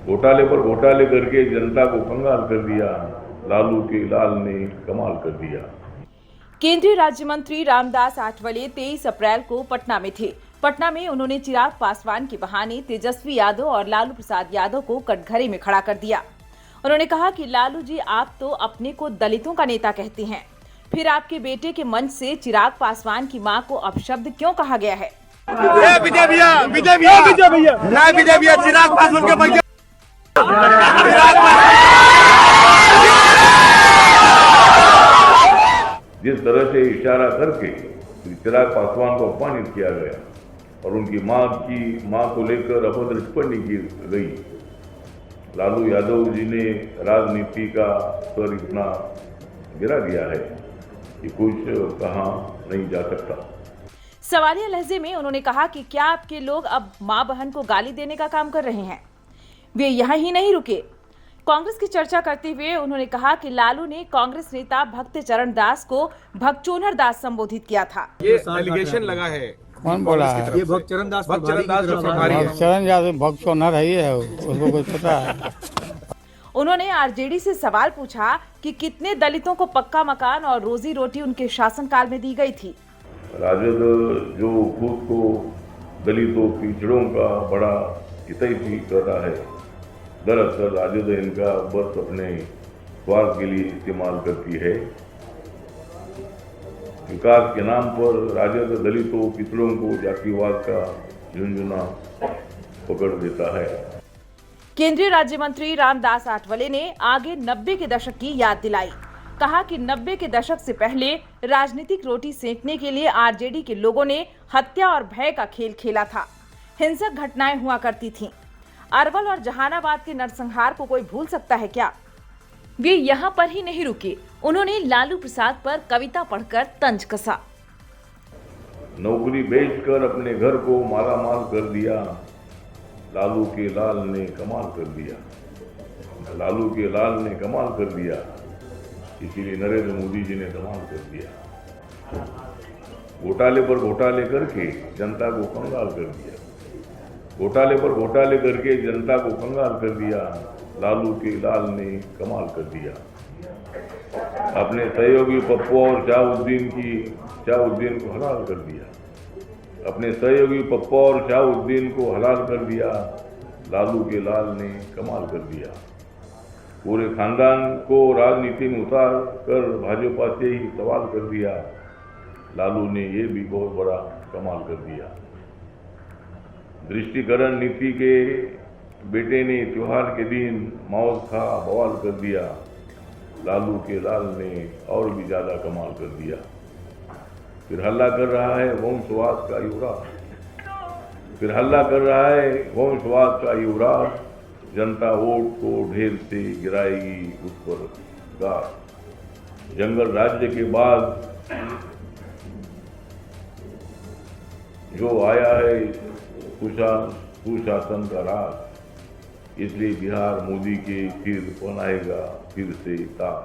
घोटाले पर घोटाले करके जनता को कंगाल कर दिया, लालू के लाल ने कमाल कर दिया। केंद्रीय राज्य मंत्री रामदास आठवले 23 अप्रैल को पटना में थे। पटना में उन्होंने चिराग पासवान के बहाने तेजस्वी यादव और लालू प्रसाद यादव को कटघरे में खड़ा कर दिया। उन्होंने कहा कि लालू जी, आप तो अपने को दलितों का नेता कहते हैं, फिर आपके बेटे के मंच से चिराग पासवान की मां को अपशब्द क्यों कहा गया है? विजय भैया चिराग पासवान के भैया जिस तरह से इशारा करके चिराग पासवान को अपमानित किया गया और उनकी मां को लेकर अभद्र टिप्पणी की गई, लालू यादव जी ने राजनीति का स्तर इतना गिरा दिया है कि कुछ कहा नहीं जा सकता। सवालिया लहजे में उन्होंने कहा कि क्या आपके लोग अब मां बहन को गाली देने का काम कर रहे हैं? वे यहाँ ही नहीं रुके। कांग्रेस की चर्चा करते हुए उन्होंने कहा कि लालू ने कांग्रेस नेता भक्त चरण दास को भगचोनहर दास संबोधित किया था। ये एलिगेशन लगा है, कौन बोला है? ये भक्त चरण दास प्रभारी है। चरण दास भगचोनहर है, उसको कुछ पता है? उन्होंने आरजेडी से सवाल पूछा कि कितने दलितों को पक्का मकान और रोजी रोटी उनके शासनकाल में दी गई थी। राजद जो खुद को दलितों पिछड़ों का बड़ा हितैषी कर रहा है, दरअसल राजद इनका बस अपने स्वार्थ के लिए इस्तेमाल करती है। विकास के नाम पर राजद दलितों पिछड़ों को जातिवाद का झुंझुना पकड़ देता है। केंद्रीय राज्य मंत्री रामदास आठवले ने आगे 90 के दशक की याद दिलाई। कहा कि 90 के दशक से पहले राजनीतिक रोटी सेंकने के लिए आरजेडी के लोगों ने हत्या और भय का खेल खेला था। हिंसक घटनाएं हुआ करती थीं। अरवल और जहानाबाद के नरसंहार को कोई भूल सकता है क्या? वे यहाँ पर ही नहीं रुके। उन्होंने लालू प्रसाद पर कविता पढ़कर तंज कसा। नौकरी बेचकर अपने घर को मालामाल कर दिया, लालू के लाल ने कमाल कर दिया। लालू के लाल ने कमाल कर दिया, इसीलिए नरेंद्र मोदी जी ने कमाल कर दिया। घोटाले पर घोटाले करके जनता को कंगाल कर दिया। घोटाले पर घोटाले करके जनता को कंगाल कर दिया, लालू के लाल ने कमाल कर दिया। अपने सहयोगी पप्पू और शाहउद्दीन को हलाल कर दिया। अपने सहयोगी पप्पू और शाहउद्दीन को हलाल कर दिया, लालू के लाल ने कमाल कर दिया। पूरे खानदान को राजनीति में उतार कर भाजपा से ही सवाल कर दिया, लालू ने ये भी बहुत बड़ा कमाल कर दिया। दृष्टिकरण नीति के बेटे ने त्योहार के दिन मौत खा बवाल कर दिया, लालू के लाल ने और भी ज्यादा कमाल कर दिया। फिर हल्ला कर रहा है वंशवाद का युवराज, फिर हल्ला कर रहा है वंशवाद का युवराज, जनता वोट को ढेर से गिराएगी उस पर गाज। जंगल राज्य के बाद जो आया है सुशासन का राज, इसलिए बिहार मोदी के फिर बनाएगा फिर से ताज।